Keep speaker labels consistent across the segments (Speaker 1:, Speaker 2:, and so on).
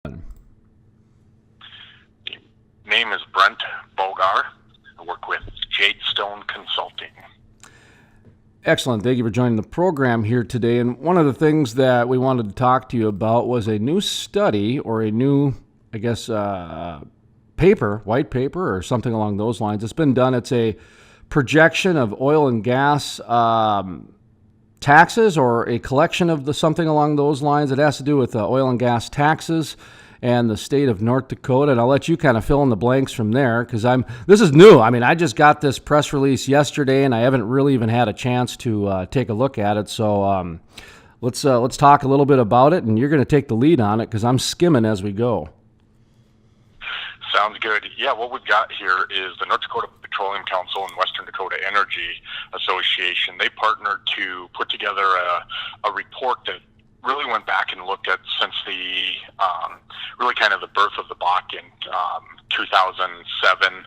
Speaker 1: Name is Brent Bogar. I work with Jadestone Consulting.
Speaker 2: Excellent. Thank you for joining the program here today. And one of the things that we wanted to talk to you about was a new study or a new, paper, white paper or something along those lines. It's been done. It's a projection of oil and gas taxes, or a collection of something along those lines. It has to do with oil and gas taxes and the state of North Dakota. And I'll let you kind of fill in the blanks from there, because this is new. I mean, I just got this press release yesterday, and I haven't really even had a chance to take a look at it. So let's talk a little bit about it, and you're going to take the lead on it because I'm skimming as we go.
Speaker 1: Sounds good. Yeah, what we've got here is the North Dakota Petroleum Council and Western Dakota Energy Association. They partnered to put together a report that really went back and looked at since the really kind of the birth of the Bakken, 2007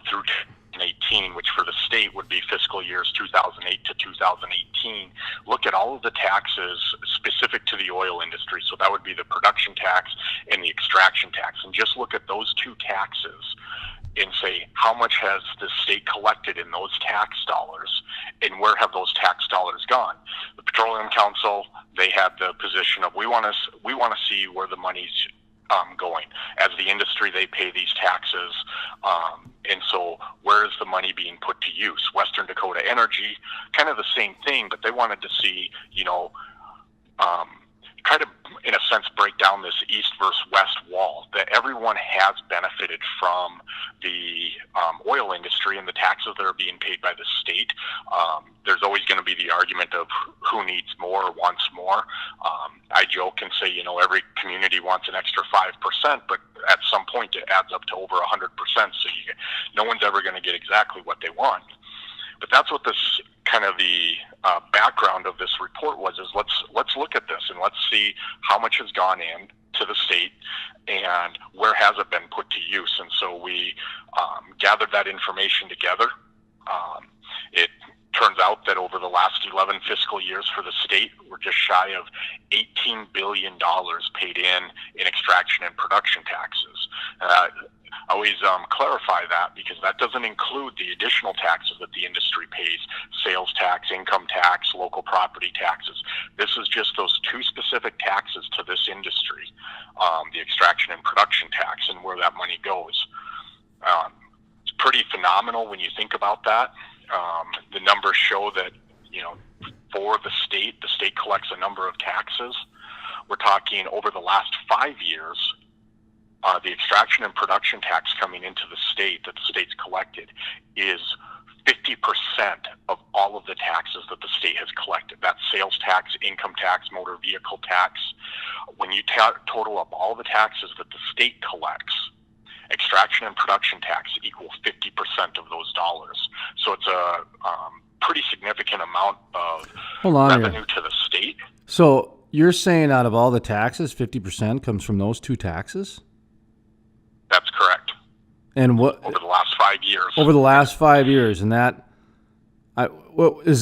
Speaker 1: through 2018, which for the state would be fiscal years 2008 to 2018. Look at all of the taxes specific to the oil industry. So that would be the production tax and the extraction tax. And just look at those two taxes and say, how much has the state collected in those tax dollars, and where have those tax dollars gone? The Petroleum Council, they had the position of, we want to see where the money's going. As the industry, they pay these taxes, and so where is the money being put to use? Western Dakota Energy, kind of the same thing, but they wanted to see, try to, in a sense, break down this east versus west wall, that everyone has benefited from the oil industry and the taxes that are being paid by the state. There's always going to be the argument of who needs more or wants more. I joke and say, every community wants an extra 5%, but at some point it adds up to over 100%, so no one's ever going to get exactly what they want. But that's what this kind of the background of this report was, is let's look at this and let's see how much has gone in to the state and where has it been put to use. And so we gathered that information together. It turns out that over the last 11 fiscal years for the state, we're just shy of $18 billion paid in extraction and production taxes. I always clarify that, because that doesn't include the additional taxes that the industry pays: sales tax, income tax, local property taxes. This is just those two specific taxes to this industry, the extraction and production tax, and where that money goes. It's pretty phenomenal when you think about that. The numbers show that, for the state collects a number of taxes. We're talking over the last 5 years, the extraction and production tax coming into the state that the state's collected is 50% of all of the taxes that the state has collected. That's sales tax, income tax, motor vehicle tax. When you total up all the taxes that the state collects, extraction and production tax equal 50% of those dollars. So it's a pretty significant amount of revenue to the state.
Speaker 2: So you're saying out of all the taxes, 50% comes from those two taxes?
Speaker 1: That's correct.
Speaker 2: And what
Speaker 1: over the last 5 years?
Speaker 2: Over the last 5 years, and does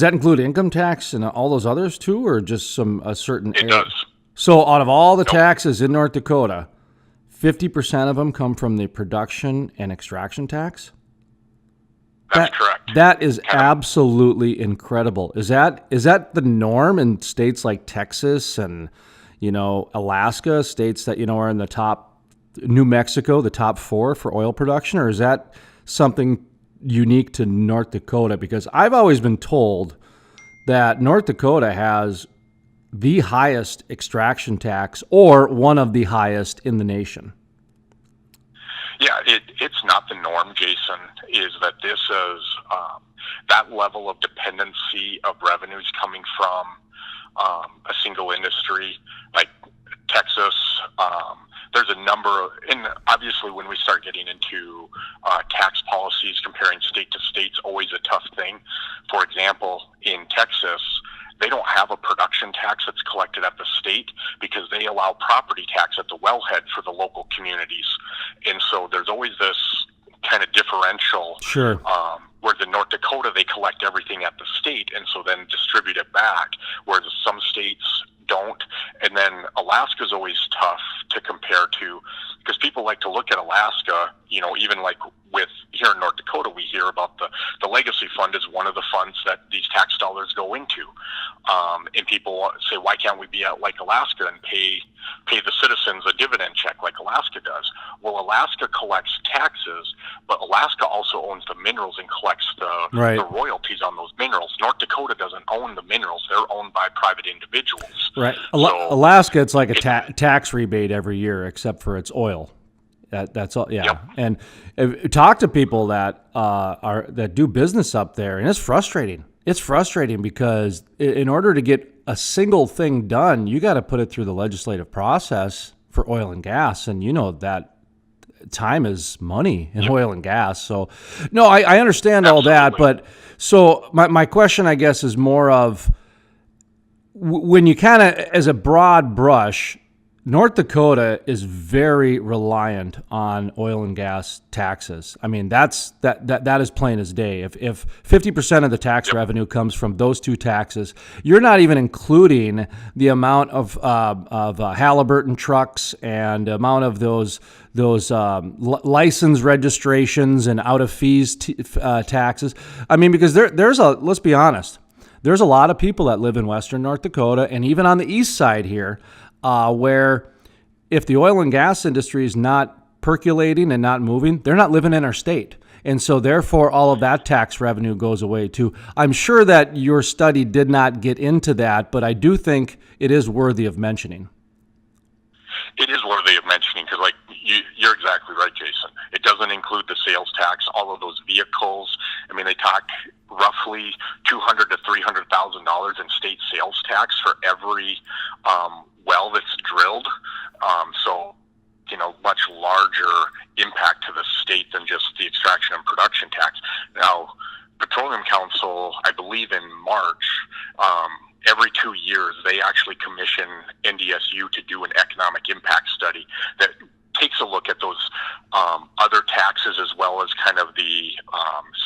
Speaker 2: that include income tax and all those others too, or just a certain?
Speaker 1: It does.
Speaker 2: So out of all the taxes in North Dakota, 50% of them come from the production and extraction tax?
Speaker 1: That's correct.
Speaker 2: That is absolutely incredible. Is that the norm in states like Texas and Alaska, states that are in the top? New Mexico, the top 4 for oil production, or is that something unique to North Dakota? Because I've always been told that North Dakota has the highest extraction tax, or one of the highest in the nation.
Speaker 1: Yeah, it's not the norm, Jason, is that this is that level of dependency of revenues coming from a single industry like Texas. There's a number, and obviously when we start getting into tax policies, comparing state to state is always a tough thing. For example, in Texas, they don't have a production tax that's collected at the state because they allow property tax at the wellhead for the local communities. And so there's always this kind of differential.
Speaker 2: Sure.
Speaker 1: Whereas in North Dakota, they collect everything at the state and so then distribute it back, whereas some states don't. And then Alaska's always tough to compare to, because people like to look at Alaska, even like with here in North Dakota, we hear about the legacy fund is one of the funds that these tax dollars go into. And people say, why can't we be like Alaska and pay the citizens a dividend check like Alaska does? Well, Alaska collects taxes, but Alaska also owns the minerals and collects the royalties on those minerals. North Dakota doesn't own the minerals. They're owned by private individuals.
Speaker 2: Right. Alaska, it's like a tax rebate every year, except for its oil. That's all. Yeah. Yep. And talk to people that that do business up there, and it's frustrating. It's frustrating because in order to get a single thing done, you got to put it through the legislative process for oil and gas, and that time is money in oil and gas. So, no, I understand all that, but so my question, I guess, is more of when you kind of, as a broad brush, North Dakota is very reliant on oil and gas taxes. I mean, that is plain as day. If 50% of the tax revenue comes from those two taxes, you're not even including the amount of Halliburton trucks and the amount of those license registrations and out of fees taxes. I mean, because let's be honest, there's a lot of people that live in western North Dakota and even on the east side here, where if the oil and gas industry is not percolating and not moving, they're not living in our state. And so therefore, all of that tax revenue goes away too. I'm sure that your study did not get into that, but I do think it is worthy of mentioning.
Speaker 1: It is worthy of mentioning because, like, you're exactly right, Jason. It doesn't include the sales tax, all of those vehicles. I mean, they talk roughly $200,000 to $300,000 in state sales tax for every well that's drilled. So, much larger impact to the state than just the extraction and production tax. Now, Petroleum Council, I believe in March, every 2 years, they actually commission NDSU to do an economic impact study that takes a look at those other taxes as well as kind of the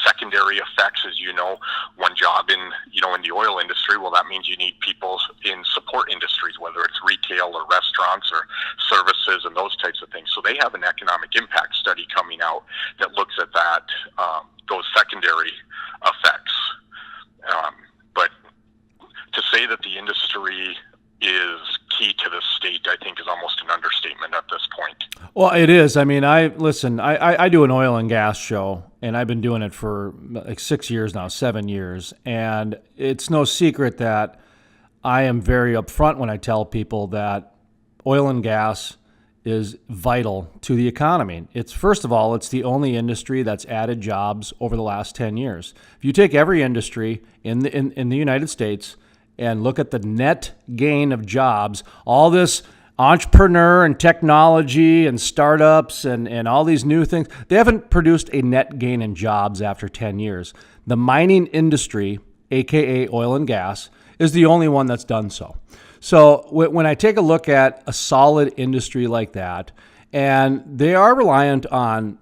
Speaker 1: secondary effects. As you know, one job in the oil industry, well, that means you need people in support industries, whether it's retail or restaurants or services and those types of things. So they have an economic impact study coming out that looks at that, those secondary effects. But to say that the industry is key to the state, I think, is almost an understatement at this point.
Speaker 2: Well, it is. I mean, I do an oil and gas show, and I've been doing it for like 6 years now, 7 years. And it's no secret that I am very upfront when I tell people that oil and gas is vital to the economy. First of all, it's the only industry that's added jobs over the last 10 years. If you take every industry in the United States and look at the net gain of jobs, all this entrepreneur and technology and startups and all these new things, they haven't produced a net gain in jobs after 10 years. The mining industry, aka oil and gas, is the only one that's done so. So when I take a look at a solid industry like that, and they are reliant on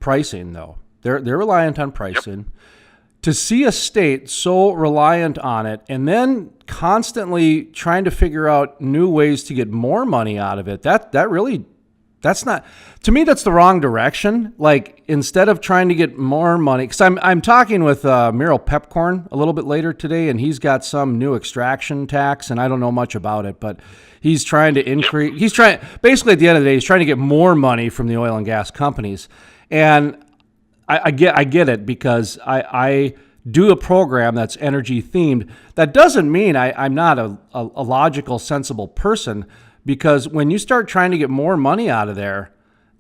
Speaker 2: pricing though. They're reliant on pricing. Yep. To see a state so reliant on it and then constantly trying to figure out new ways to get more money out of it, that's not, to me, that's the wrong direction. Like, instead of trying to get more money, because I'm talking with Muriel Pepcorn a little bit later today, and he's got some new extraction tax, and I don't know much about it, but he's trying to increase, basically at the end of the day, he's trying to get more money from the oil and gas companies. And I get it, because I do a program that's energy themed. That doesn't mean I'm not a logical, sensible person, because when you start trying to get more money out of there,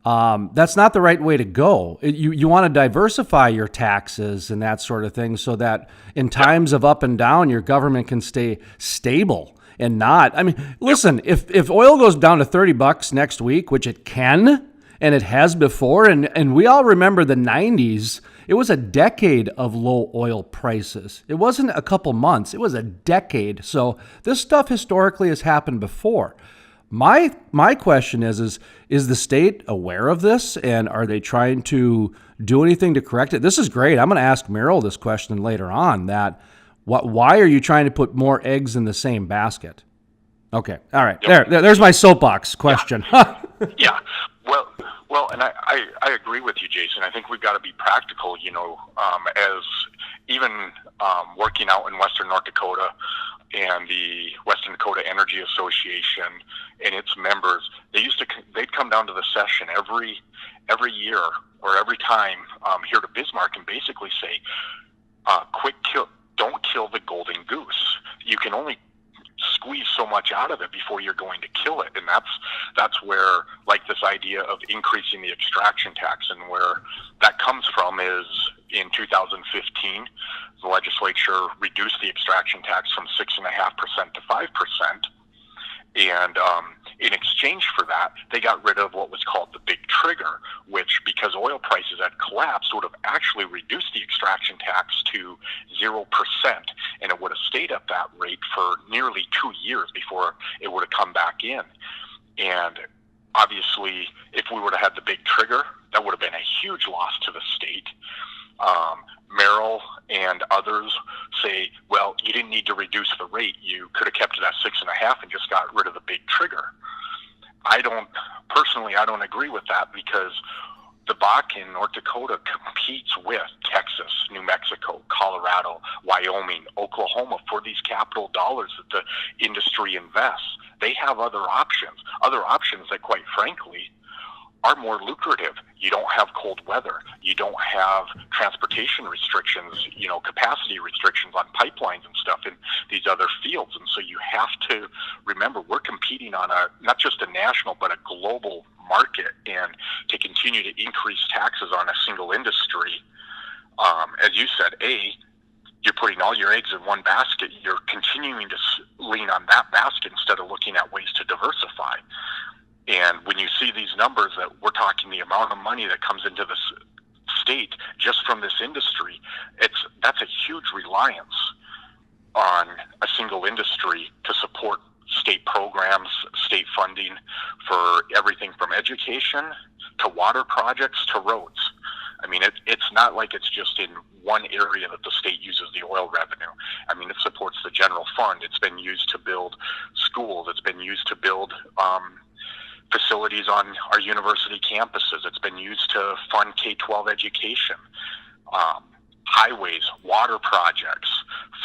Speaker 2: that's not the right way to go. You want to diversify your taxes and that sort of thing so that in times of up and down, your government can stay stable and not. I mean, listen, if oil goes down to $30 next week, which it can, and it has before, and we all remember the 90s, it was a decade of low oil prices. It wasn't a couple months, it was a decade. So this stuff historically has happened before. My question is the state aware of this, and are they trying to do anything to correct it? This is great. I'm going to ask Merrill this question later on. Why are you trying to put more eggs in the same basket? Okay, all right.
Speaker 1: Yep.
Speaker 2: There's my soapbox question.
Speaker 1: Yeah. Yeah. Well, and I agree with you, Jason. I think we've got to be practical. As even working out in Western North Dakota, and the Western Dakota Energy Association and its members, they'd come down to the session every year or every time here to Bismarck and basically say, don't kill the golden goose. You can only squeeze so much out of it before you're going to kill it, and that's where, like, this idea of increasing the extraction tax, and where that comes from is in 2015 the legislature reduced the extraction tax from 6.5% to 5%, and in exchange for that they got rid of what was called the big trigger, which, because oil prices had collapsed, would have actually reduced the extraction tax to 0%, and it would have stayed at that rate for nearly 2 years before it would have come back in. And obviously, if we would have had the big trigger, that would have been a huge loss to the state. Merrill and others say, well, you didn't need to reduce the rate. You could have kept it at 6.5 and just got rid of the big trigger. I don't agree with that, because the Bakken, North Dakota, competes with Texas, New Mexico, Colorado, Wyoming, Oklahoma for these capital dollars that the industry invests. They have other options that, quite frankly, are more lucrative. You don't have cold weather. You don't have transportation restrictions, capacity restrictions on pipelines and stuff in these other fields. And so you have to remember, we're competing on not just a national, but a global market. And to continue to increase taxes on a single industry, as you said, you're putting all your eggs in one basket. You're continuing to lean on that basket instead of looking at ways to diversify. And when you see these numbers, that we're talking the amount of money that comes into this state just from this industry, that's a huge reliance on a single industry to support state programs, state funding for everything from education to water projects to roads. I mean, it's not like it's just in one area that the state uses the oil revenue. I mean, it supports the general fund. It's been used to build schools. It's been used to build facilities on our university campuses. It's been used to fund K-12 education, highways, water projects,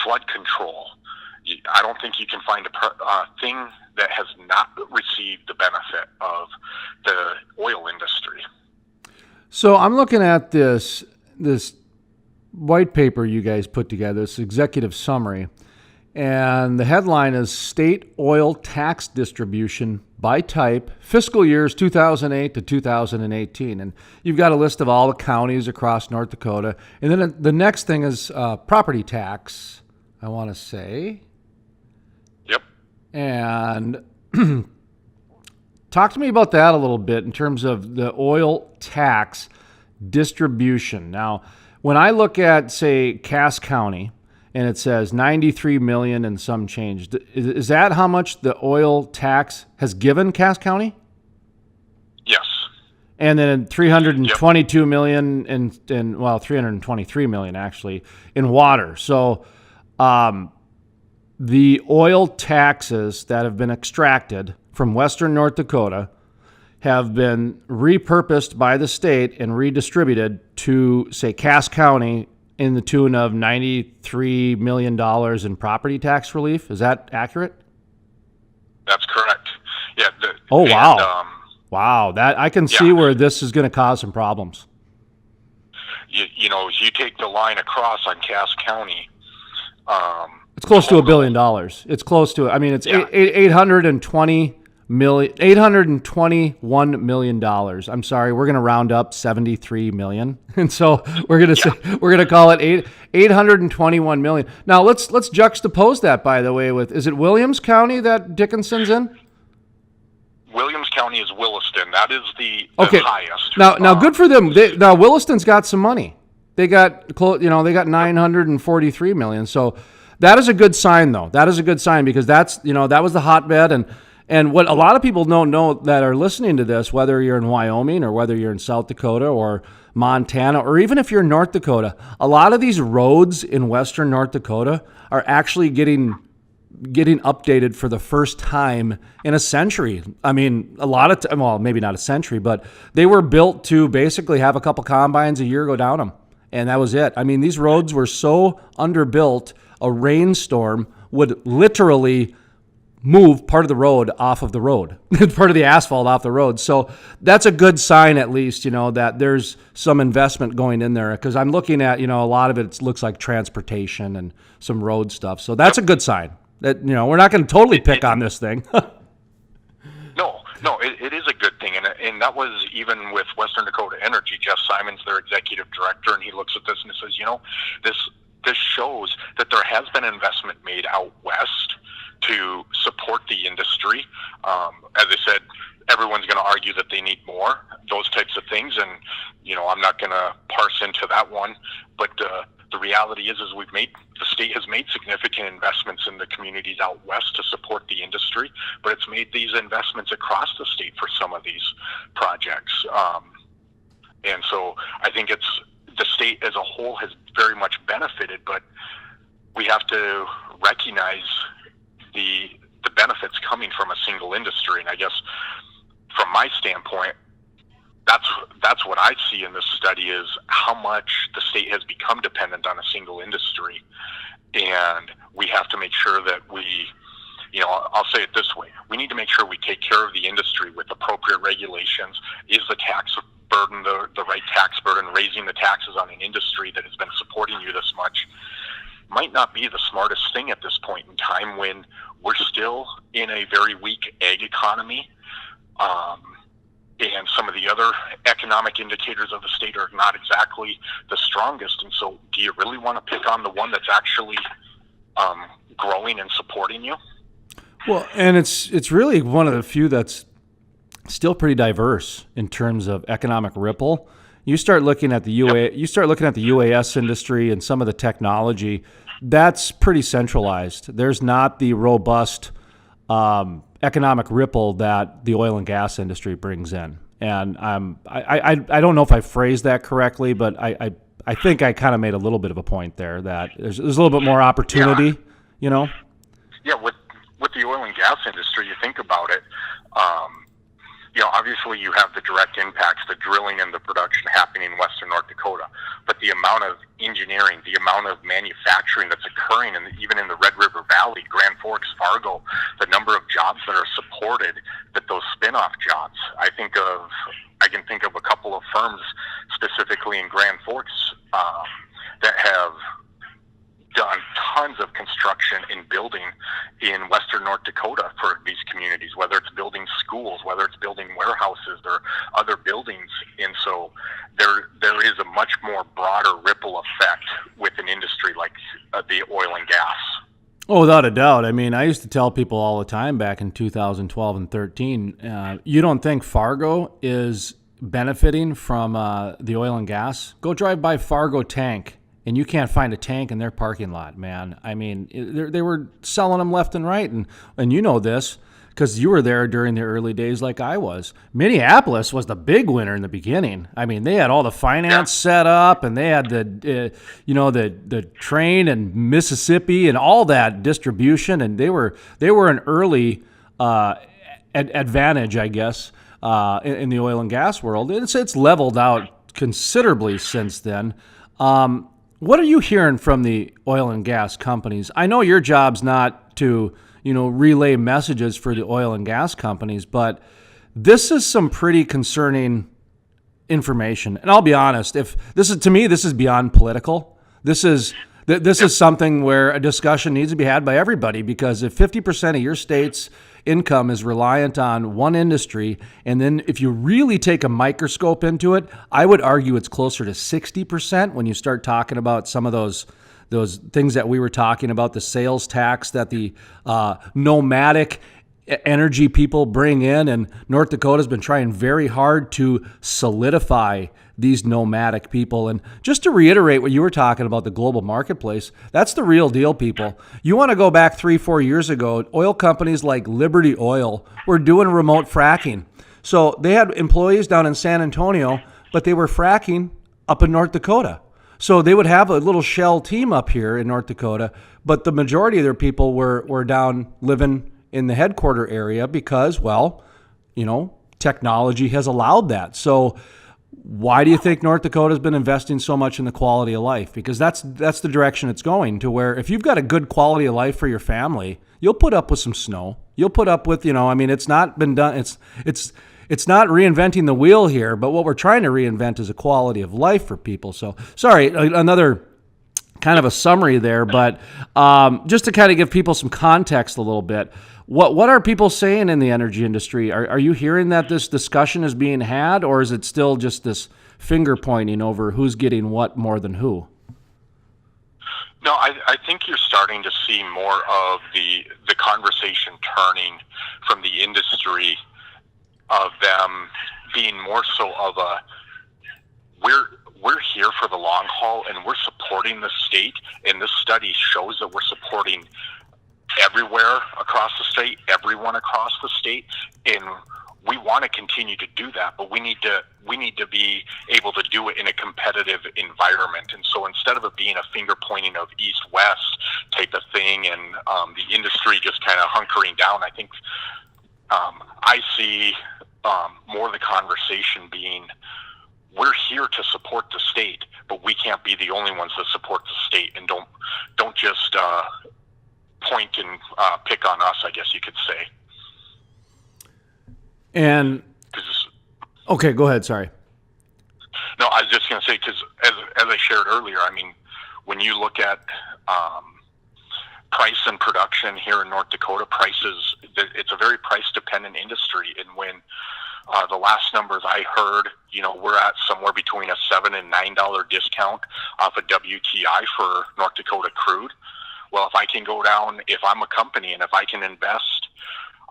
Speaker 1: flood control. I don't think you can find a thing that has not received the benefit of the oil industry.
Speaker 2: So I'm looking at this white paper you guys put together, this executive summary, and the headline is State Oil Tax Distribution by Type, Fiscal Years 2008 to 2018. And you've got a list of all the counties across North Dakota. And then the next thing is property tax, I want to say.
Speaker 1: Yep.
Speaker 2: And talk to me about that a little bit in terms of the oil tax distribution. Now, when I look at, say, Cass County, and it says 93 million and some change, is that how much the oil tax has given Cass County?
Speaker 3: Yes.
Speaker 2: And then 322 million in 323 million actually in water. So the oil taxes that have been extracted from Western North Dakota have been repurposed by the state and redistributed to, say, Cass County in the tune of $93 million in property tax relief. Is that accurate?
Speaker 3: That's correct. Yeah.
Speaker 2: Wow. Wow. That I can see where this is going to cause some problems.
Speaker 3: You know, if you take the line across on Cass County,
Speaker 2: it's close to $1 billion. It's close to it. I mean, it's $821 million. I'm sorry, we're going to round up 73 million, and so we're going to say we're going to call it 821 million. Now let's juxtapose that, by the way, with, is it Williams County that Dickinson's in?
Speaker 3: Williams County is Williston. That is the highest.
Speaker 2: Now, good for them. Now Williston's got some money. They got they got 943 million. So that is a good sign, though. That is a good sign, because that was the hotbed, and And what a lot of people don't know that are listening to this, whether you're in Wyoming or whether you're in South Dakota or Montana, or even if you're in North Dakota, a lot of these roads in western North Dakota are actually getting updated for the first time in a century. I mean, a lot of well, maybe not a century, but they were built to basically have a couple combines a year go down them, and that was it. I mean, these roads were so underbuilt, a rainstorm would literally move part of the road off of the road, part of the asphalt off the road. So that's a good sign, at least, that there's some investment going in there, because I'm looking at, a lot of it looks like transportation and some road stuff. So that's a good sign that, we're not going to totally pick on this thing.
Speaker 1: No, it is a good thing. And that was even with Western Dakota Energy. Jeff Simon's their executive director, and he looks at this and says, this shows that there has been investment made out west to support the industry. As I said, everyone's going to argue that they need more, those types of things. And, I'm not going to parse into that one. But the reality is the state has made significant investments in the communities out west to support the industry, but it's made these investments across the state for some of these projects. And so I think the state as a whole has very much benefited, but we have to recognize the benefits coming from a single industry. And I guess from my standpoint, that's what I see in this study, is how much the state has become dependent on a single industry. And we have to make sure that I'll say it this way, we need to make sure we take care of the industry with appropriate regulations. Is the tax burden the right tax burden? Raising the taxes on an industry that has been supporting you this much might not be the smartest thing at this point in time, when we're still in a very weak ag economy. And some of the other economic indicators of the state are not exactly the strongest. And so do you really want to pick on the one that's actually growing and supporting you?
Speaker 2: Well, and it's really one of the few that's still pretty diverse in terms of economic ripple. You start looking at the UAS industry and some of the technology, that's pretty centralized. There's not the robust economic ripple that the oil and gas industry brings in. And I don't know if I phrased that correctly, but I think I kind of made a little bit of a point there that there's a little bit more opportunity,
Speaker 1: Yeah, with the oil and gas industry, you think about it, obviously you have the direct impacts, the drilling and the production happening in western North Dakota, but the amount of engineering, the amount of manufacturing that's occurring, even in the Red River Valley, Grand Forks, Fargo, the number of jobs that are supported, that those spin-off jobs. I can think of a couple of firms specifically in Grand Forks that have done tons of construction and building in western North Dakota for these communities, whether it's building schools, whether it's building warehouses or other buildings. And so there is a much more broader ripple effect with an industry like the oil and gas.
Speaker 2: Oh, without a doubt. I mean, I used to tell people all the time back in 2012 and 13, you don't think Fargo is benefiting from the oil and gas? Go drive by Fargo Tank, and you can't find a tank in their parking lot, man. I mean, they were selling them left and right. And you know this because you were there during the early days like I was. Minneapolis was the big winner in the beginning. I mean, they had all the finance set up, and they had the train and Mississippi and all that distribution, and they were an early advantage, I guess, in the oil and gas world. It's leveled out considerably since then. What are you hearing from the oil and gas companies? I know your job's not to, relay messages for the oil and gas companies, but this is some pretty concerning information. And I'll be honest, this is beyond political. This is something where a discussion needs to be had by everybody, because if 50% of your state's income is reliant on one industry, and then if you really take a microscope into it, I would argue it's closer to 60% when you start talking about some of those things that we were talking about, the sales tax that the nomadic energy people bring in, and North Dakota's been trying very hard to solidify these nomadic people. And just to reiterate what you were talking about, the global marketplace, that's the real deal, people. You want to go back 3-4 years ago, oil companies like Liberty Oil were doing remote fracking. So they had employees down in San Antonio, but they were fracking up in North Dakota. So they would have a little shell team up here in North Dakota, but the majority of their people were down living in the headquarter area because, well, technology has allowed that. So why do you think North Dakota's been investing so much in the quality of life? Because that's the direction it's going, to where if you've got a good quality of life for your family, you'll put up with some snow. You'll put up with, it's not been done. It's not reinventing the wheel here, but what we're trying to reinvent is a quality of life for people. So, sorry, another kind of a summary there, but just to kind of give people some context a little bit, what are people saying in the energy industry? Are you hearing that this discussion is being had, or is it still just this finger pointing over who's getting what more than who?
Speaker 3: No, I think you're starting to see more of the conversation turning from the industry, of them being more so of a we're here for the long haul and we're supporting the state, and this study shows that we're supporting everywhere across the state, everyone across the state, and we want to continue to do that, but we need to be able to do it in a competitive environment. And so instead of it being a finger pointing of east-west type of thing, and the industry just kind of hunkering down, I think I see more of the conversation being, we're here to support the state, but we can't be the only ones that support the state, and don't just point and pick on us, I guess you could say.
Speaker 2: And okay, go ahead. Sorry.
Speaker 3: No, I was just going to say, because as I shared earlier, I mean, when you look at price and production here in North Dakota, prices, it's a very price-dependent industry. And when the last numbers I heard, we're at somewhere between a $7 and $9 discount off of WTI for North Dakota crude. Well, if I can go down, if I'm a company and if I can invest,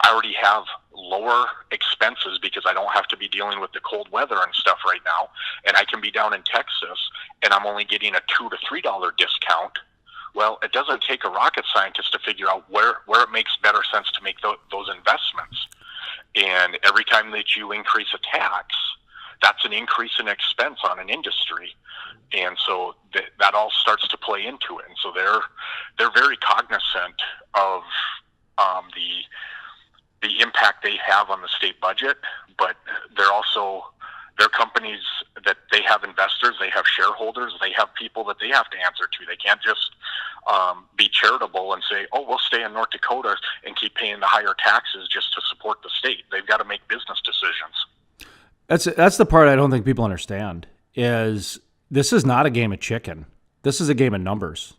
Speaker 3: I already have lower expenses because I don't have to be dealing with the cold weather and stuff right now, and I can be down in Texas and I'm only getting a $2 to $3 discount. Well, it doesn't take a rocket scientist to figure out where it makes better sense to make those investments. And every time that you increase a tax, that's an increase in expense on an industry. And so that all starts to play into it. And so they're very cognizant of the impact they have on the state budget, but they're companies that they have investors, they have shareholders, they have people that they have to answer to. They can't just be charitable and say, oh, we'll stay in North Dakota and keep paying the higher taxes just to support the state. They've got to make business decisions.
Speaker 2: That's the part I don't think people understand, is this is not a game of chicken. This is a game of numbers.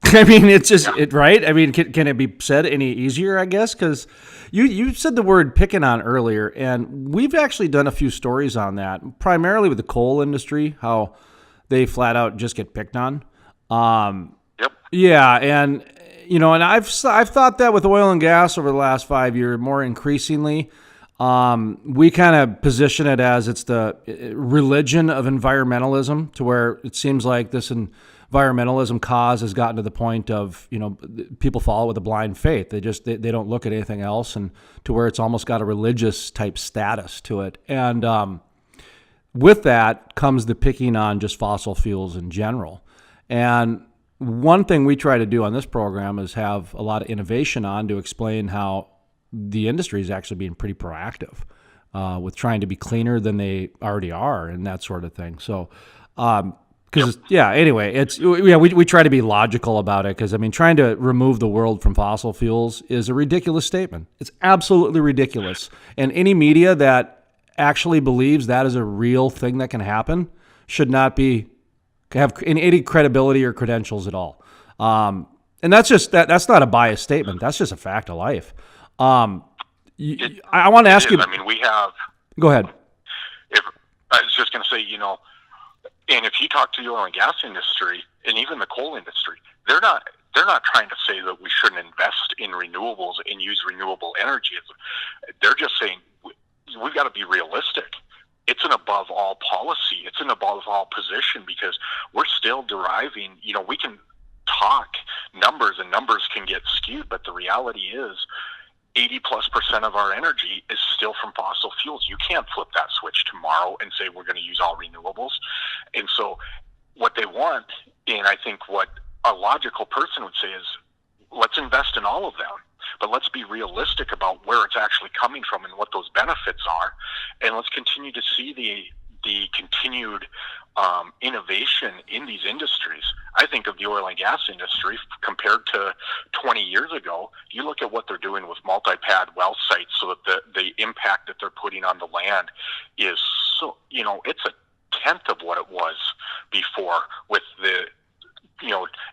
Speaker 2: I mean, it's just right. I mean, can it be said any easier? I guess, because you said the word picking on earlier, and we've actually done a few stories on that, primarily with the coal industry, how they flat out just get picked on.
Speaker 3: Yep.
Speaker 2: Yeah, and and I've thought that with oil and gas over the last 5 years more increasingly. We kind of position it as it's the religion of environmentalism, to where it seems like this environmentalism cause has gotten to the point of, people follow with a blind faith. They don't look at anything else, and to where it's almost got a religious type status to it. And with that comes the picking on just fossil fuels in general. And one thing we try to do on this program is have a lot of innovation on to explain how the industry is actually being pretty proactive with trying to be cleaner than they already are and that sort of thing. So, anyway, we try to be logical about it, because, I mean, trying to remove the world from fossil fuels is a ridiculous statement. It's absolutely ridiculous. And any media that actually believes that is a real thing that can happen should not have any credibility or credentials at all. And that's just that's not a biased statement. That's just a fact of life. I want to ask you.
Speaker 3: I mean, we have.
Speaker 2: Go ahead.
Speaker 3: I was just going to say, and if you talk to the oil and gas industry and even the coal industry, they're not they're not trying to say that we shouldn't invest in renewables and use renewable energy. They're just saying we've got to be realistic. It's an above all policy. It's an above all position, because we're still deriving, we can talk numbers and numbers can get skewed, but the reality is 80+% of our energy is still from fossil fuels. You can't flip that switch tomorrow and say we're going to use all renewables. And so what they want, and I think what a logical person would say, is let's invest in all of them, but let's be realistic about where it's actually coming from and what those benefits are. And let's continue to see the continued innovation in these industries. I think of the oil and gas industry compared to 20 years ago. You look at what they're doing with multi-pad well sites, so that the impact that they're putting on the land is so, it's a tenth of what it was before with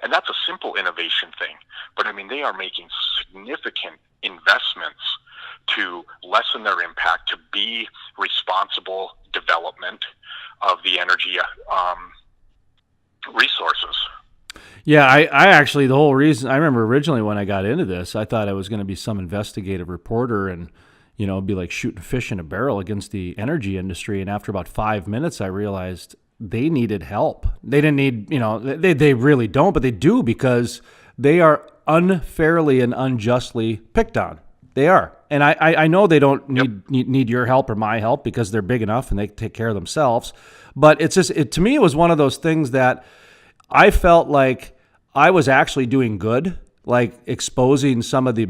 Speaker 3: and that's a simple innovation thing. But I mean, they are making significant investments to lessen their impact, to be responsible development of the energy resources.
Speaker 2: Yeah, I actually, the whole reason, I remember originally when I got into this, I thought I was going to be some investigative reporter and, be like shooting fish in a barrel against the energy industry. And after about 5 minutes, I realized they needed help. They didn't need, they really don't, but they do, because they are unfairly and unjustly picked on. They are. And I know they don't need your help or my help, because they're big enough and they take care of themselves. But it's just, to me, it was one of those things that I felt like I was actually doing good, like exposing some of the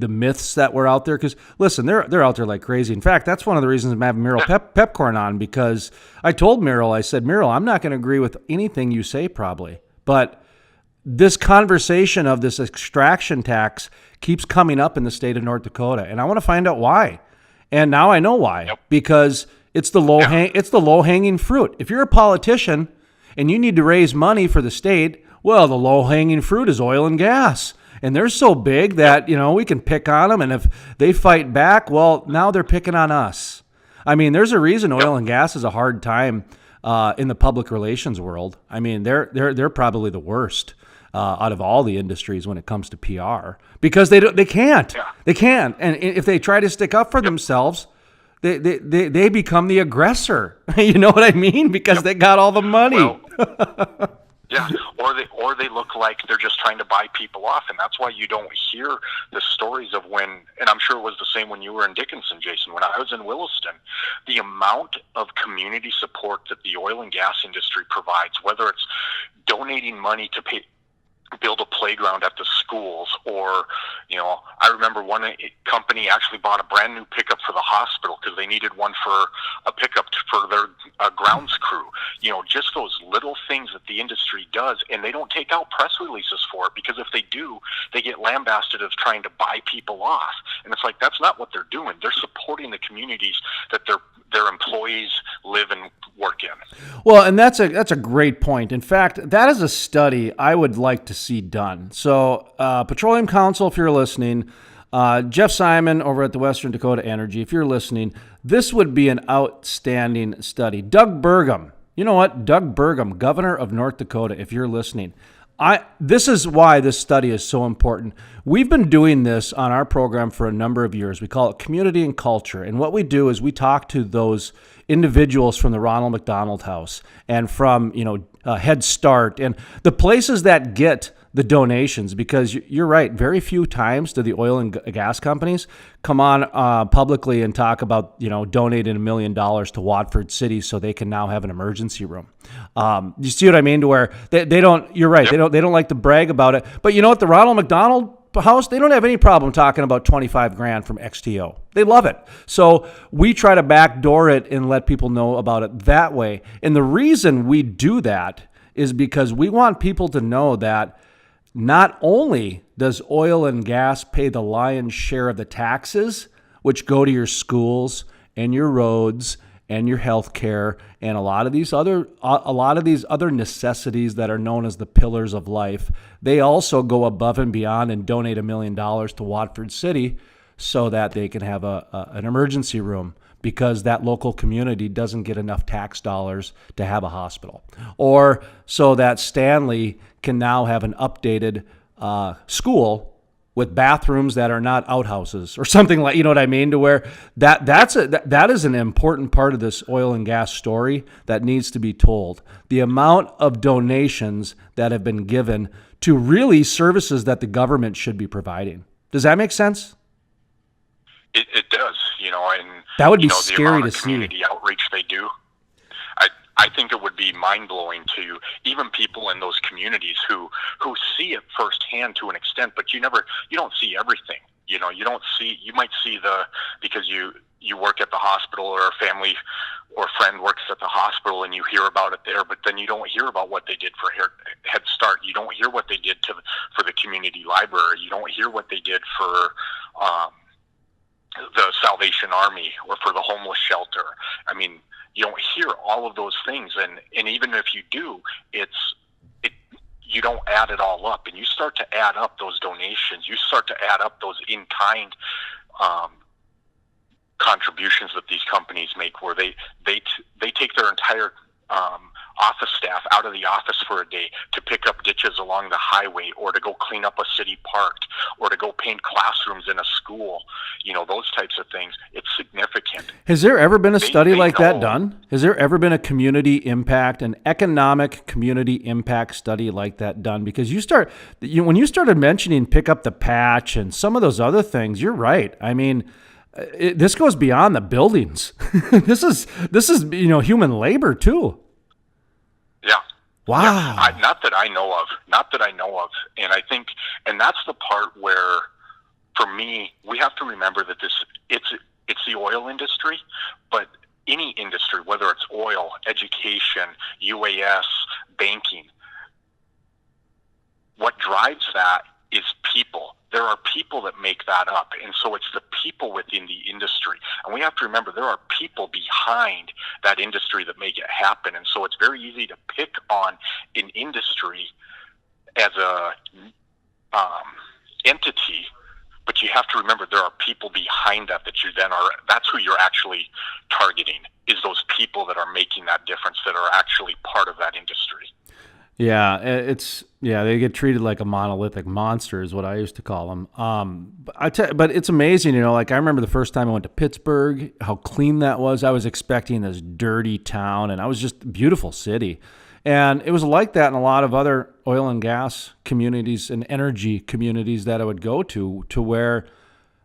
Speaker 2: myths that were out there. Because listen, they're out there like crazy. In fact, that's one of the reasons I'm having Meryl Pepcorn on, because I told Meryl, I said, Meryl, I'm not going to agree with anything you say probably, but this conversation of this extraction tax keeps coming up in the state of North Dakota, and I want to find out why. And now I know why, because it's the low hanging fruit. If you're a politician and you need to raise money for the state, well, the low-hanging fruit is oil and gas. And they're so big that, we can pick on them. And if they fight back, well, now they're picking on us. I mean, there's a reason oil and gas is a hard time in the public relations world. I mean, they're probably the worst out of all the industries when it comes to PR, because they can't. Yeah. They can't. And if they try to stick up for themselves, they become the aggressor. You know what I mean? Because they got all the money.
Speaker 3: Well, yeah, or they look like they're just trying to buy people off, and that's why you don't hear the stories of when, and I'm sure it was the same when you were in Dickinson, Jason, when I was in Williston, the amount of community support that the oil and gas industry provides, whether it's donating money to build a playground at the schools, or I remember one company actually bought a brand new pickup for the hospital because they needed one for a pickup for their grounds crew. Just those little things that the industry does, and they don't take out press releases for it, because if they do, they get lambasted as trying to buy people off. And it's like, that's not what they're doing. They're supporting the communities that their employees live and work in.
Speaker 2: Well, and that's a great point. In fact, that is a study I would like to see done. So Petroleum Council, if you're listening, Jeff Simon over at the Western Dakota Energy, if you're listening, this would be an outstanding study. Doug Burgum, you know what? Doug Burgum, governor of North Dakota, if you're listening. This is why this study is so important. We've been doing this on our program for a number of years. We call it Community and Culture. And what we do is we talk to those individuals from the Ronald McDonald House and from, Head Start and the places that get the donations, because you're right, very few times do the oil and gas companies come on publicly and talk about, donating $1 million to Watford City so they can now have an emergency room. You see what I mean? To where they don't, you're right, they don't like to brag about it. But you know what, the Ronald McDonald House, they don't have any problem talking about $25,000 from XTO. They love it. So we try to backdoor it and let people know about it that way. And the reason we do that is because we want people to know that not only does oil and gas pay the lion's share of the taxes, which go to your schools and your roads and your health care and a lot of these other necessities that are known as the pillars of life, they also go above and beyond and donate $1 million to Watford City so that they can have an emergency room, because that local community doesn't get enough tax dollars to have a hospital, or so that Stanley can now have an updated school with bathrooms that are not outhouses or something like, you know what I mean? To where that is an important part of this oil and gas story that needs to be told. The amount of donations that have been given to really services that the government should be providing. Does that make sense?
Speaker 3: It does, and
Speaker 2: that would be
Speaker 3: the
Speaker 2: scary
Speaker 3: amount
Speaker 2: to
Speaker 3: of
Speaker 2: see.
Speaker 3: Community outreach they do. I think it would be mind-blowing to even people in those communities who see it firsthand to an extent, but you don't see everything. You might see because you work at the hospital, or a family or friend works at the hospital, and you hear about it there, but then you don't hear about what they did for Head Start. You don't hear what they did for the community library. You don't hear what they did for the Salvation Army or for the homeless shelter. I mean, you don't hear all of those things, and even if you do, you don't add it all up, and you start to add up those donations. You start to add up those in-kind contributions that these companies make, where they take their entire office staff out of the office for a day to pick up ditches along the highway, or to go clean up a city park, or to go paint classrooms in a school, those types of things. It's significant.
Speaker 2: Has there ever been a study like that done? Has there ever been a community impact, an economic community impact study like that done? Because when you started mentioning pick up the patch and some of those other things, you're right. I mean, this goes beyond the buildings. This is human labor too.
Speaker 3: Yeah.
Speaker 2: Wow.
Speaker 3: Yeah, not that I know of. And I think, and that's the part where, for me, we have to remember that it's the oil industry, but any industry, whether it's oil, education, UAS, banking, what drives that is people. There are people that make that up, and so it's the people within the industry. And we have to remember there are people behind that industry that make it happen. And so it's very easy to pick on an industry as a entity, but you have to remember there are people behind that that's who you're actually targeting, is those people that are making that difference, that are actually part of that industry.
Speaker 2: Yeah, they get treated like a monolithic monster is what I used to call them. But it's amazing, like I remember the first time I went to Pittsburgh, how clean that was. I was expecting this dirty town, and I was just a beautiful city. And it was like that in a lot of other oil and gas communities and energy communities that I would go to where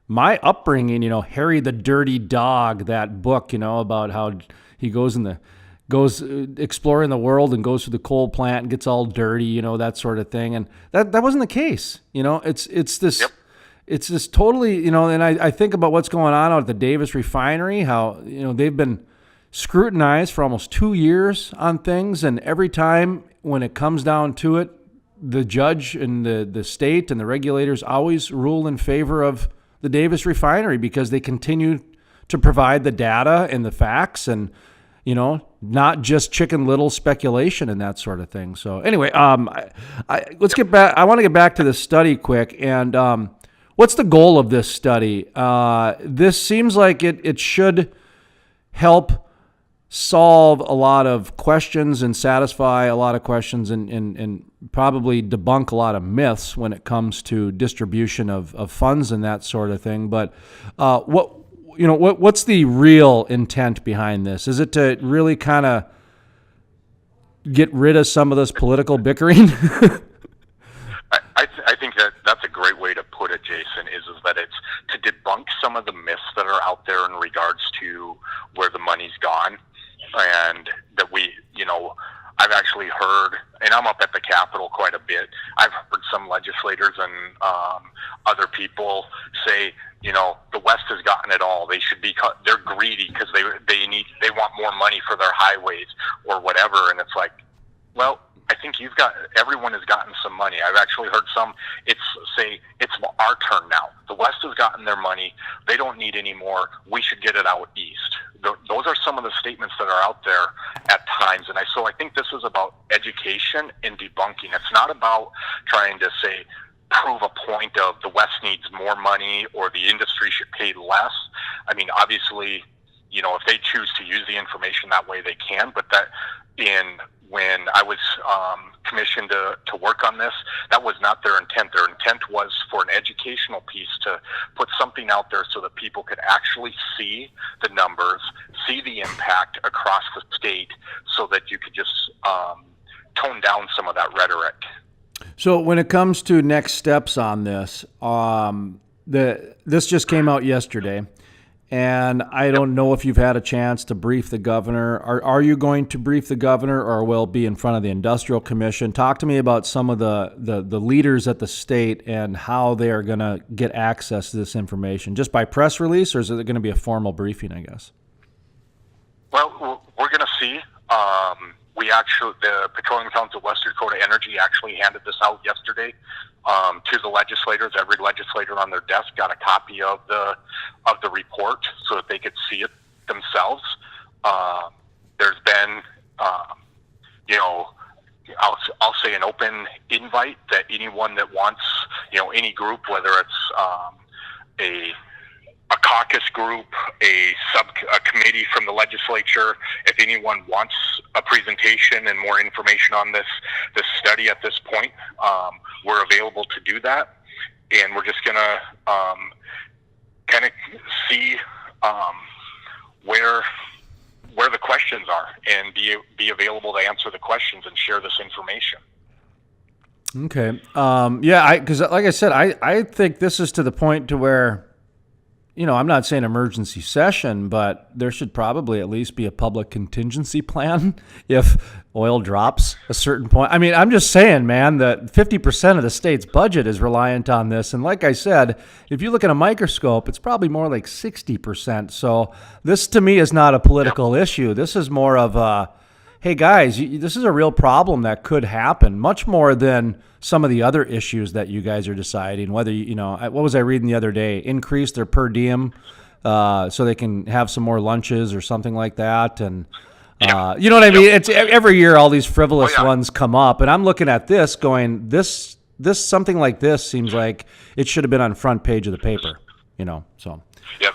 Speaker 2: my upbringing, Harry the Dirty Dog, that book, about how he goes exploring the world and goes to the coal plant and gets all dirty, that sort of thing. And that wasn't the case. It's this,
Speaker 3: Yep.
Speaker 2: It's this totally, and I think about what's going on out at the Davis refinery, how, they've been scrutinized for almost 2 years on things. And every time when it comes down to it, the judge and the state and the regulators always rule in favor of the Davis refinery because they continue to provide the data and the facts and, not just Chicken Little speculation and that sort of thing. So anyway, let's get back. I want to get back to this study quick. And what's the goal of this study? This seems like it should help solve a lot of questions and satisfy a lot of questions and probably debunk a lot of myths when it comes to distribution of funds and that sort of thing. But what's the real intent behind this? Is it to really kind of get rid of some of this political bickering?
Speaker 3: I think that's a great way to put it, Jason, is that it's to debunk some of the myths that are out there in regards to where the money's gone. And that I've actually heard, and I'm up at the Capitol quite a bit, I've heard some legislators and other people say, the West has gotten it all. They should be, they're greedy because they want more money for their highways or whatever. And it's like, well, I think everyone has gotten some money. I've actually heard some, it's our turn now. The West has gotten their money. They don't need any more. We should get it out east. Those are some of the statements that are out there at times. And so I think this is about education and debunking. It's not about trying to prove a point of the West needs more money or the industry should pay less. I mean, obviously, if they choose to use the information that way, they can. But when I was commission to work on this. That was not their intent. Their intent was for an educational piece to put something out there so that people could actually see the numbers, see the impact across the state, so that you could just tone down some of that rhetoric.
Speaker 2: So when it comes to next steps on this, this just came out yesterday, and I don't know if you've had a chance to brief the governor. Are you going to brief the governor, or will be in front of the Industrial Commission? Talk to me about some of the leaders at the state and how they are going to get access to this information. Just by press release, or is it going to be a formal briefing, I guess?
Speaker 3: Well, we're going to see. The Petroleum Council of West Dakota Energy actually handed this out yesterday to the legislators. Every legislator on their desk got a copy of the report so that they could see it themselves. There's been, I'll say an open invite that anyone that wants, any group, whether it's a caucus group, a committee from the legislature. If anyone wants a presentation and more information on this study at this point, we're available to do that. And we're just going to kind of see where the questions are and be available to answer the questions and share this information.
Speaker 2: Okay. Because like I said, I think this is to the point to where, I'm not saying emergency session, but there should probably at least be a public contingency plan if oil drops a certain point. I mean, I'm just saying, man, that 50% of the state's budget is reliant on this. And like I said, if you look at a microscope, it's probably more like 60%. So this to me is not a political issue. This is more of a, hey guys, this is a real problem that could happen, much more than some of the other issues that you guys are deciding, whether, what was I reading the other day? Increase their per diem so they can have some more lunches or something like that. And you know what I mean? It's every year all these frivolous ones come up, and I'm looking at this going, this something like this seems like it should have been on front page of the paper, so.
Speaker 3: Yeah,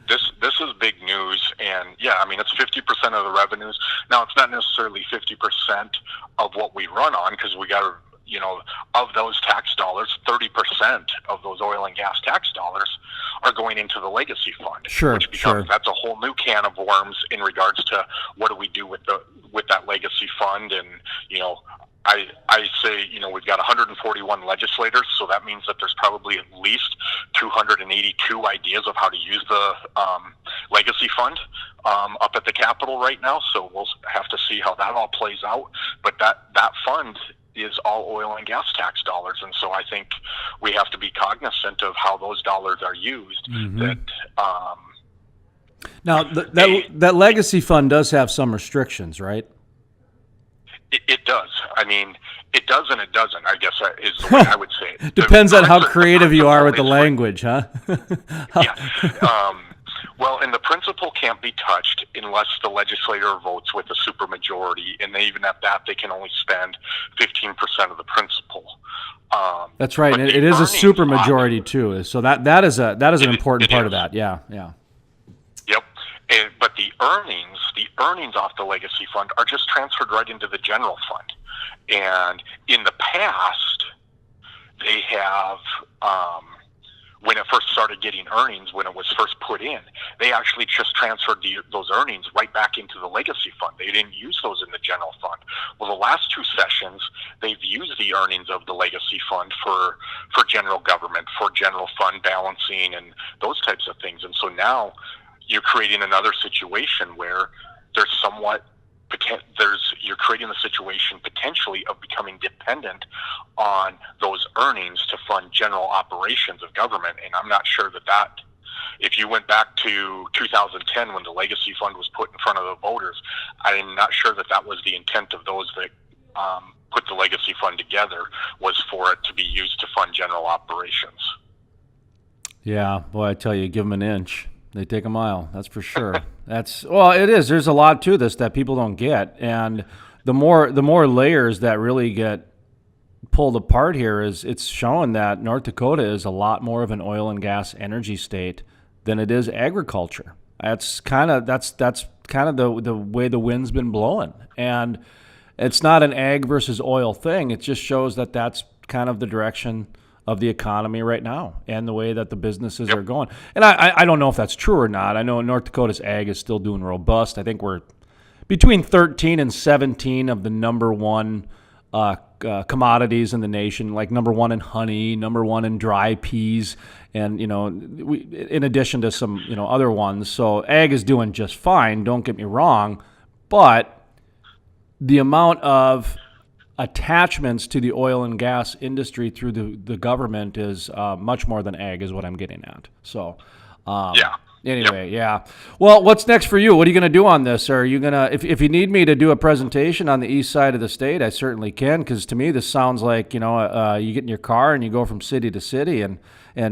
Speaker 3: this is big news, and it's 50% of the revenues. Now, it's not necessarily 50% of what we run on, because we got to, of those tax dollars, 30% of those oil and gas tax dollars are going into the legacy fund.
Speaker 2: Sure,
Speaker 3: which becomes that's a whole new can of worms in regards to what do we do with that legacy fund. And I say we've got 141 legislators, so that means that there's probably at least 282 ideas of how to use the legacy fund up at the Capitol right now. So we'll have to see how that all plays out. But that fund is all oil and gas tax dollars, and so I think we have to be cognizant of how those dollars are used.
Speaker 2: Mm-hmm. Now, that legacy fund does have some restrictions, right?
Speaker 3: It does. I mean, it does and it doesn't, I guess is the way I would say it.
Speaker 2: Depends on how creative you are with the language, huh?
Speaker 3: Yeah. Well, and the principle can't be touched unless the legislator votes with a supermajority, and even at that, they can only spend 15% of the principal.
Speaker 2: That's right, and it is a supermajority too. So that is an important part of that. Yeah.
Speaker 3: Yep. But the earnings off the legacy fund are just transferred right into the general fund. And in the past, they have. When it first started getting earnings, when it was first put in, they actually just transferred those earnings right back into the legacy fund. They didn't use those in the general fund. Well, the last two sessions, they've used the earnings of the legacy fund for general government, for general fund balancing and those types of things. And so now you're creating another situation where you're creating the situation potentially of becoming dependent on those earnings to fund general operations of government. And I'm not sure that if you went back to 2010 when the legacy fund was put in front of the voters, I'm not sure that was the intent of those that put the legacy fund together, was for it to be used to fund general operations.
Speaker 2: Yeah, boy, I tell you, give them an inch, they take a mile. That's for sure. It is. There's a lot to this that people don't get, and the more layers that really get pulled apart here is it's showing that North Dakota is a lot more of an oil and gas energy state than it is agriculture. That's kind of the way the wind's been blowing, and it's not an ag versus oil thing. It just shows that that's kind of the direction of the economy right now and the way that the businesses are going. And I don't know if that's true or not. I know North Dakota's ag is still doing robust. I think we're between 13 and 17 of the number one commodities in the nation, like number one in honey, number one in dry peas, and in addition to some other ones. So ag is doing just fine. Don't get me wrong, but the amount of attachments to the oil and gas industry through the government is much more than ag, is what I'm getting at. So Anyway, yeah. Well, what's next for you? What are you going to do on this? Are you going to, if you need me to do a presentation on the east side of the state, I certainly can, because to me this sounds like, you get in your car and you go from city to city and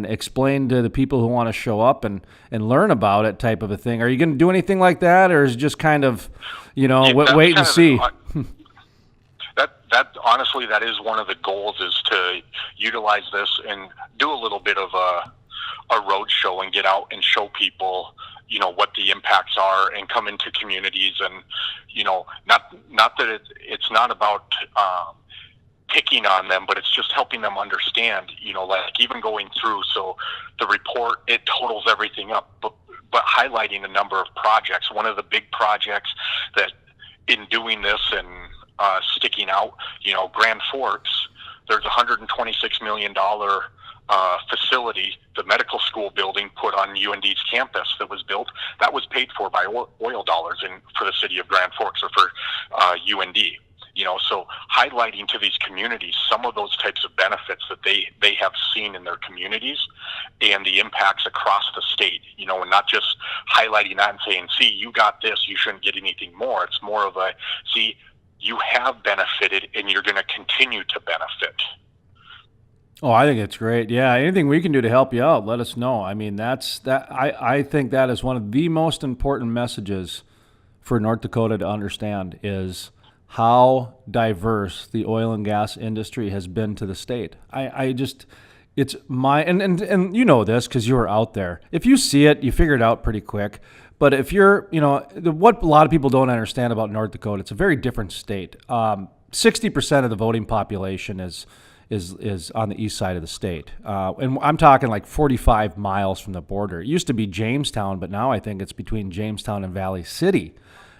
Speaker 2: explain to the people who want to show up and learn about it type of a thing. Are you going to do anything like that, or is it just kind of, wait and see?
Speaker 1: That honestly, that is one of the goals, is to utilize this and do a little bit of a road show and get out and show people, what the impacts are, and come into communities, and, not that it's not about picking on them, but it's just helping them understand, like even going through. So the report, it totals everything up, but highlighting a number of projects. One of the big projects that in doing this and sticking out, Grand Forks, there's a $126 million facility, the medical school building put on UND's campus that was built, that was paid for by oil dollars for the city of Grand Forks, or for UND. So highlighting to these communities some of those types of benefits that they have seen in their communities, and the impacts across the state, and not just highlighting that and saying, see, you got this, you shouldn't get anything more. It's more of a, see, you have benefited and you're going to continue to benefit.
Speaker 2: Oh, I think it's great. Yeah, anything we can do to help you out, let us know. I mean, I think that is one of the most important messages for North Dakota to understand, is how diverse the oil and gas industry has been to the state. It's my, and you know this because you were out there. If you see it, you figure it out pretty quick. But if you're, what a lot of people don't understand about North Dakota, it's a very different state. 60% of the voting population is on the east side of the state. And I'm talking like 45 miles from the border. It used to be Jamestown, but now I think it's between Jamestown and Valley City,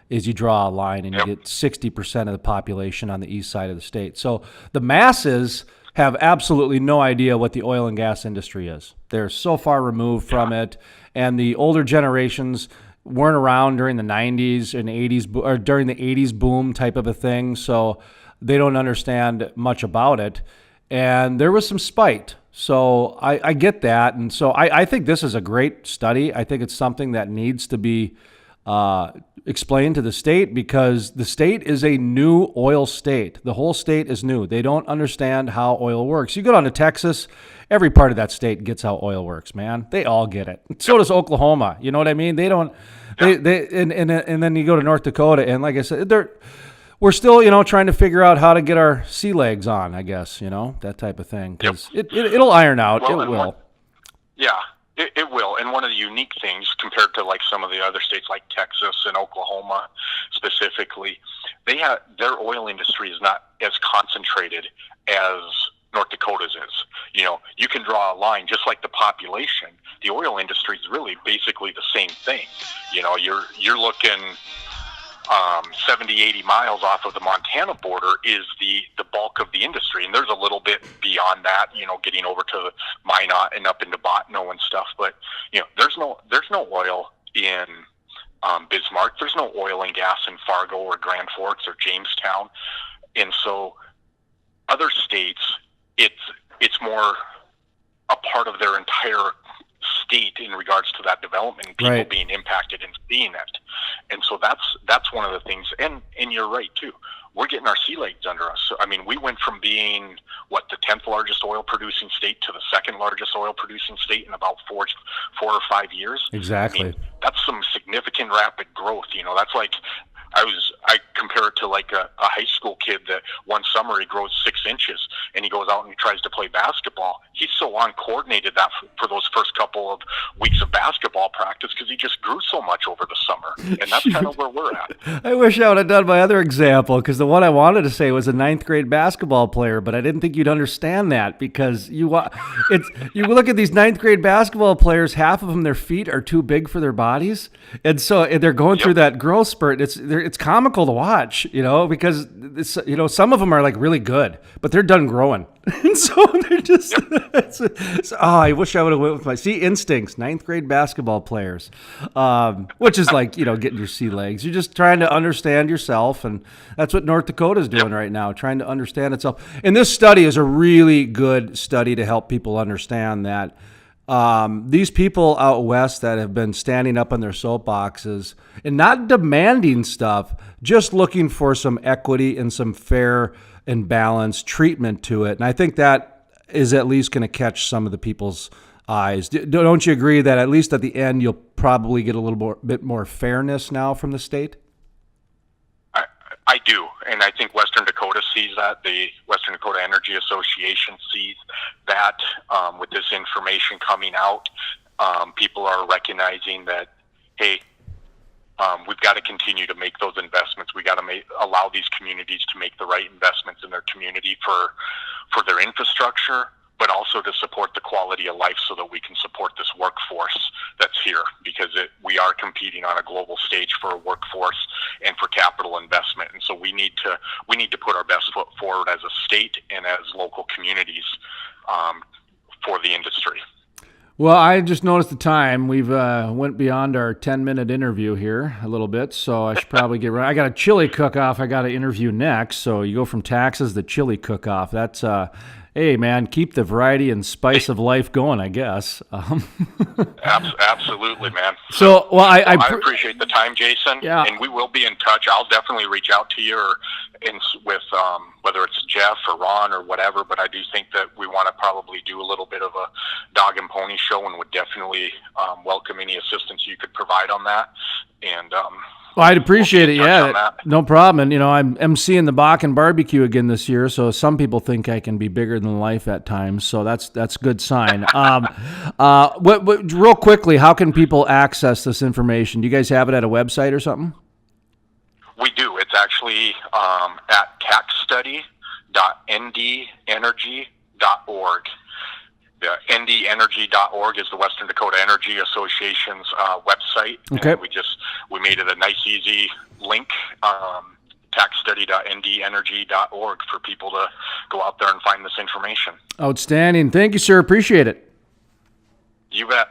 Speaker 2: is you draw a line and you get 60% of the population on the east side of the state. So the masses have absolutely no idea what the oil and gas industry is. They're so far removed from it, and the older generations weren't around during the 90s and 80s, or during the 80s boom type of a thing, so they don't understand much about it. And there was some spite. So I get that. And so I think this is a great study. I think it's something that needs to be explained to the state, because the state is a new oil state. The whole state is new. They don't understand how oil works. You go down to Texas, every part of that state gets how oil works, man. They all get it. So does Oklahoma. You know what I mean? They don't. And then you go to North Dakota, and like I said, we're still, trying to figure out how to get our sea legs on, I guess, that type of thing. Because it'll iron out. Well, it will.
Speaker 1: It will. And one of the unique things compared to like some of the other states like Texas and Oklahoma specifically, their oil industry is not as concentrated as North Dakota's is. You can draw a line, just like the population. The oil industry is really basically the same thing. You're looking 70, 80 miles off of the Montana border is the bulk of the industry. And there's a little bit beyond that, getting over to Minot and up into Botno and stuff. But, there's no oil in Bismarck. There's no oil and gas in Fargo or Grand Forks or Jamestown. And so other states, it's more a part of their entire state in regards to that development and people being impacted and seeing it. And so that's one of the things. And you're right too. We're getting our sea legs under us. So, I mean, we went from being the 10th largest oil producing state to the second largest oil producing state in about 4 or 5 years.
Speaker 2: Exactly.
Speaker 1: I mean, that's some significant rapid growth. That's like, I compare it to like a high school kid that one summer he grows 6 inches and he goes out and he tries to play basketball. he's so uncoordinated that for those first couple of weeks of basketball practice because he just grew so much over the summer, and that's kind of where we're at.
Speaker 2: I wish I would have done my other example, because the one I wanted to say was a ninth grade basketball player, but I didn't think you'd understand that, because you look at these ninth grade basketball players, half of them, their feet are too big for their bodies, and so they're going through that growth spurt. It's comical to watch, because some of them are like really good, but they're done growing. And so they're just, I wish I would have went with my instincts, ninth grade basketball players, which is like, getting your sea legs. You're just trying to understand yourself. And that's what North Dakota is doing right now, trying to understand itself. And this study is a really good study to help people understand that these people out west that have been standing up on their soapboxes and not demanding stuff, just looking for some equity and some fair and balanced treatment to it. And I think that is at least going to catch some of the people's eyes. Don't you agree that at least at the end, you'll probably get a little bit more fairness now from the state?
Speaker 1: I do, and I think Western Dakota sees that. The Western Dakota Energy Association sees that with this information coming out. People are recognizing that, hey, we've got to continue to make those investments. We got to allow these communities to make the right investments in their community for their infrastructure, but also to support the quality of life so that we can support this workforce that's here, because we are competing on a global stage for a workforce and for capital investment. And so we need to put our best foot forward as a state and as local communities for the industry.
Speaker 2: Well, I just noticed the time. We've went beyond our 10-minute interview here a little bit, so I should probably get right. I got a chili cook-off I got to interview next, so you go from taxes to chili cook-off. That's, hey, man, keep the variety and spice of life going, I guess.
Speaker 1: Absolutely, man.
Speaker 2: So, well, I
Speaker 1: appreciate the time, Jason,
Speaker 2: yeah.
Speaker 1: And we will be in touch. I'll definitely reach out to you with whether it's Jeff or Ron or whatever, but I do think that we want to probably do a little bit of a dog and pony show, and would definitely welcome any assistance you could provide on that. And
Speaker 2: well, I'd appreciate it. Yeah, no problem. And I'm emceeing the Bakken barbecue again this year, so some people think I can be bigger than life at times. So that's a good sign. Real quickly, how can people access this information? Do you guys have it at a website or something?
Speaker 1: We do. It's actually at taxstudy.ndenergy.org. The ndenergy.org is the Western Dakota Energy Association's website.
Speaker 2: Okay.
Speaker 1: And we made it a nice, easy link, taxstudy.ndenergy.org, for people to go out there and find this information.
Speaker 2: Outstanding. Thank you, sir. Appreciate it.
Speaker 1: You bet.